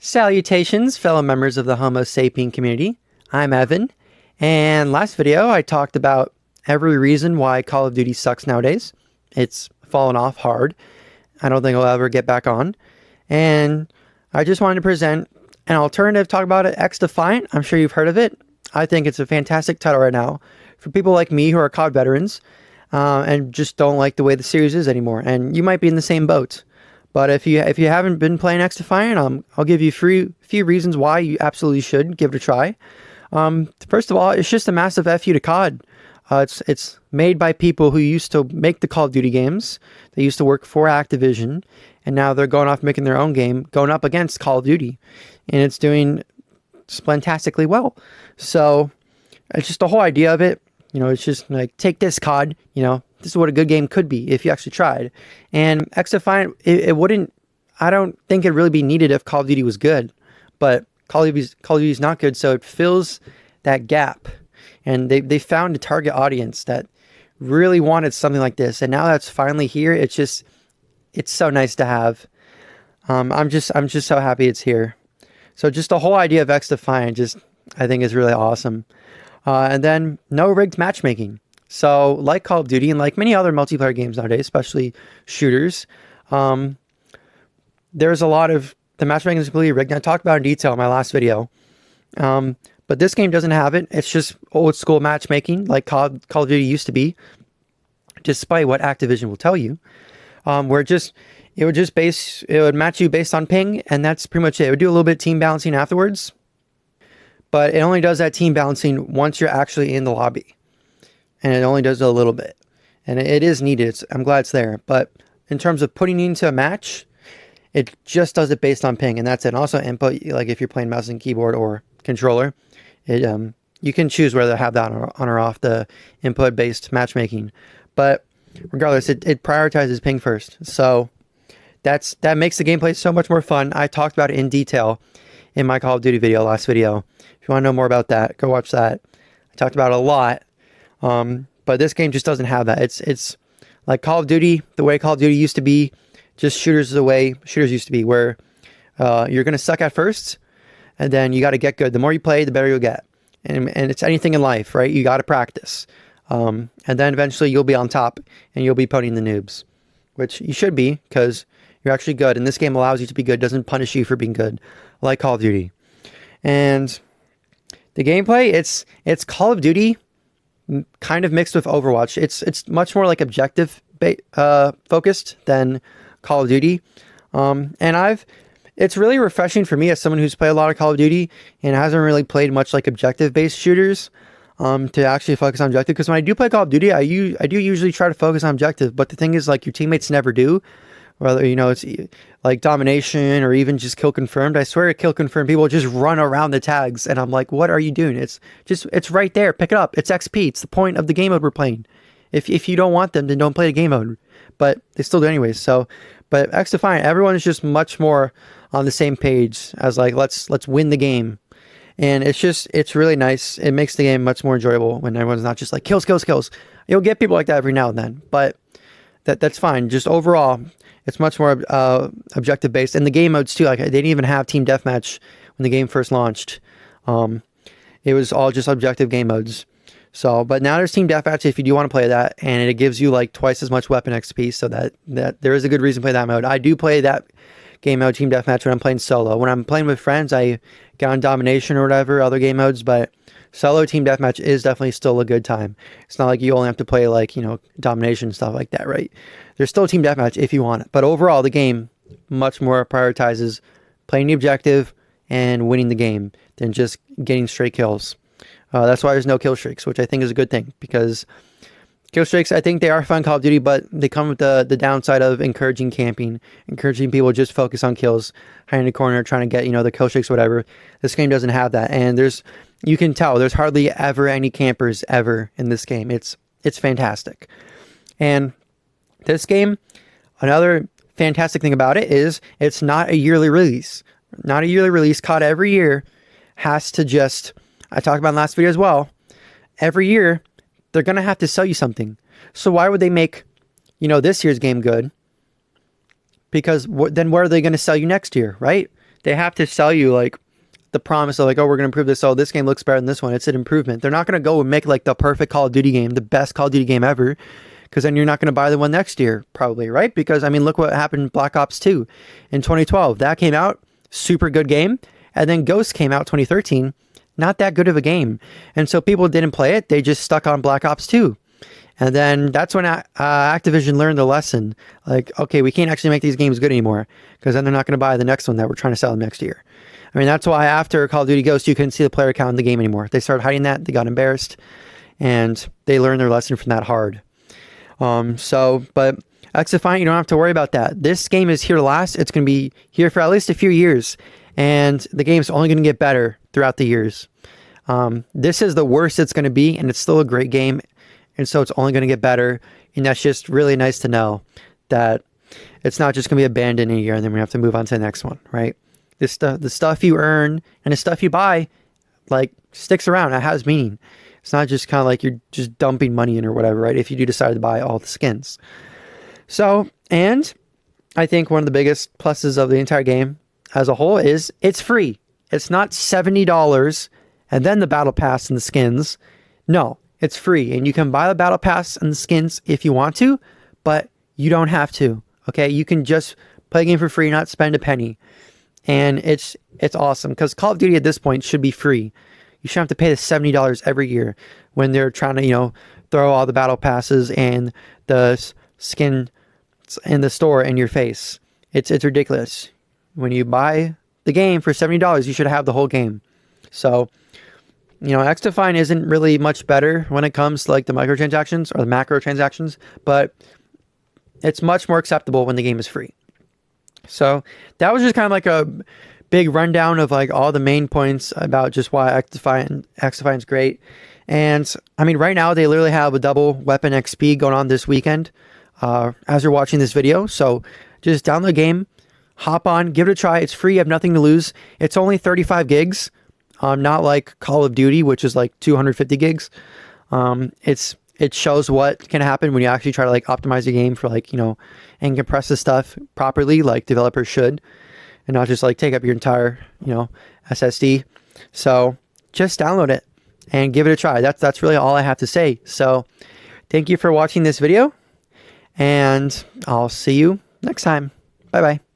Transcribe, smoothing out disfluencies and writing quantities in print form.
Salutations, fellow members of the Homo sapien community. I'm Evan, and last video I talked about every reason why Call of Duty sucks nowadays. It's fallen off hard. I don't think I'll ever get back on. And I just wanted to present an alternative talk about it, XDefiant. I'm sure you've heard of it. I think it's a fantastic title right now for people like me who are COD veterans and just don't like the way the series is anymore. And you might be in the same boat. But if you haven't been playing XDefiant, I'll give you a few reasons why you absolutely should give it a try. First of all, it's just a massive FU to COD. It's made by people who used to make the Call of Duty games. They used to work for Activision, and now they're going off making their own game, going up against Call of Duty, and it's doing splentastically well. So it's just the whole idea of it. You know, it's just like, take this COD, you know, this is what a good game could be if you actually tried. And XDefiant, it wouldn't, I don't think it'd really be needed if Call of Duty was good, but Call of Duty is not good, so it fills that gap. And they found a target audience that really wanted something like this, and now that's finally here. It's so nice to have. I'm just so happy it's here. So just the whole idea of XDefiant I think is really awesome. And then no rigged matchmaking. So like Call of Duty and like many other multiplayer games nowadays, especially shooters, there's a lot of, the matchmaking is completely rigged. And I talked about it in detail in my last video. But this game doesn't have it. It's just old school matchmaking like Call of Duty used to be, despite what Activision will tell you. Where it would match you based on ping, and that's pretty much it. It would do a little bit of team balancing afterwards, but it only does that team balancing once you're actually in the lobby. And it only does it a little bit. And it is needed. I'm glad it's there. But in terms of putting you into a match, it just does it based on ping. And that's it. And also input, like if you're playing mouse and keyboard or controller, you can choose whether to have that on or off the input-based matchmaking. But regardless, it prioritizes ping first. So that makes the gameplay so much more fun. I talked about it in detail in my Call of Duty video, last video. If you want to know more about that, go watch that. I talked about it a lot. But this game just doesn't have that. It's like Call of Duty, the way Call of Duty used to be, just shooters the way shooters used to be, where you're going to suck at first, and then you got to get good. The more you play, the better you'll get. And it's anything in life, right? You got to practice. And then eventually you'll be on top, and you'll be putting the noobs, which you should be, because you're actually good. And this game allows you to be good, doesn't punish you for being good, like Call of Duty. And the gameplay, it's Call of Duty kind of mixed with Overwatch. It's much more like objective focused than Call of Duty. It's really refreshing for me as someone who's played a lot of Call of Duty and hasn't really played much like objective based shooters, to actually focus on objective. Because when I do play Call of Duty, I do usually try to focus on objective, but the thing is, like, your teammates never do. Whether, you know, it's like domination or even just kill confirmed. I swear, kill confirmed people just run around the tags, and I'm like, what are you doing? It's right there. Pick it up. It's XP. It's the point of the game mode we're playing. If you don't want them, then don't play the game mode. But they still do anyways. So, but XDefiant, everyone is just much more on the same page as like, let's win the game. And it's really nice. It makes the game much more enjoyable when everyone's not just like kills. You'll get people like that every now and then, but that's fine. Just overall, it's much more objective based, and the game modes too. Like, they didn't even have team deathmatch when the game first launched. It was all just objective game modes. So, but now there's team deathmatch if you do want to play that, and it gives you like twice as much weapon XP. So that there is a good reason to play that mode. I do play that game mode, team deathmatch, when I'm playing solo. When I'm playing with friends, I get on domination or whatever other game modes, but solo team deathmatch is definitely still a good time. It's not like you only have to play like, you know, domination and stuff like that, right? There's still team deathmatch if you want it. But overall, the game much more prioritizes playing the objective and winning the game than just getting straight kills. That's why there's no kill streaks, which I think is a good thing, because kill streaks, I think they are fun in Call of Duty, but they come with the downside of encouraging camping, encouraging people to just focus on kills, hide in the corner, trying to get, you know, the kill streaks, whatever. This game doesn't have that, and you can tell there's hardly ever any campers ever in this game. It's fantastic. And this game, another fantastic thing about it is it's not a yearly release. Not a yearly release. COD every year has to just, I talked about in the last video as well, every year they're going to have to sell you something. So why would they make, you know, this year's game good? Because then what are they going to sell you next year, right? they have to sell you like the promise of like, oh, we're going to improve this. Oh, this game looks better than this one. It's an improvement. They're not going to go and make like the perfect Call of Duty game, the best Call of Duty game ever, because then you're not going to buy the one next year, probably, right? Because I mean, look what happened in Black Ops 2 in 2012. That came out, super good game. And then Ghost came out 2013, not that good of a game. And so people didn't play it. They just stuck on Black Ops 2. And then that's when Activision learned the lesson. Like, okay, we can't actually make these games good anymore, because then they're not going to buy the next one that we're trying to sell them next year. I mean, that's why after Call of Duty Ghost, you couldn't see the player count in the game anymore. They started hiding that. They got embarrassed. And they learned their lesson from that hard. But XDefiant, you don't have to worry about that. This game is here to last. It's going to be here for at least a few years. And the game's only going to get better throughout the years. This is the worst it's going to be, and it's still a great game. And so it's only going to get better. And that's just really nice to know that it's not just going to be abandoned in a year and then we have to move on to the next one, right? The stuff you earn and the stuff you buy, like, sticks around. It has meaning. It's not just kind of like you're just dumping money in or whatever, right? If you do decide to buy all the skins. So, and I think one of the biggest pluses of the entire game as a whole is it's free. It's not $70 and then the battle pass and the skins. No, it's free. And you can buy the battle pass and the skins if you want to, but you don't have to. Okay, you can just play a game for free, not spend a penny. And it's awesome, because Call of Duty at this point should be free. You shouldn't have to pay the $70 every year when they're trying to, throw all the battle passes and the skin in the store in your face. It's ridiculous. When you buy the game for $70, you should have the whole game. So, XDefiant isn't really much better when it comes to like the microtransactions or the macro transactions, but it's much more acceptable when the game is free. So that was just kind of like a big rundown of like all the main points about just why XDefiant's great. And I mean, right now they literally have a double weapon XP going on this weekend as you're watching this video. So just download the game, hop on, give it a try. It's free. You have nothing to lose. It's only 35 gigs. Not like Call of Duty, which is like 250 gigs. It shows what can happen when you actually try to like optimize the game for like, and compress the stuff properly, like developers should, and not just like take up your entire, SSD. So just download it and give it a try. That's really all I have to say. So thank you for watching this video, and I'll see you next time. Bye bye.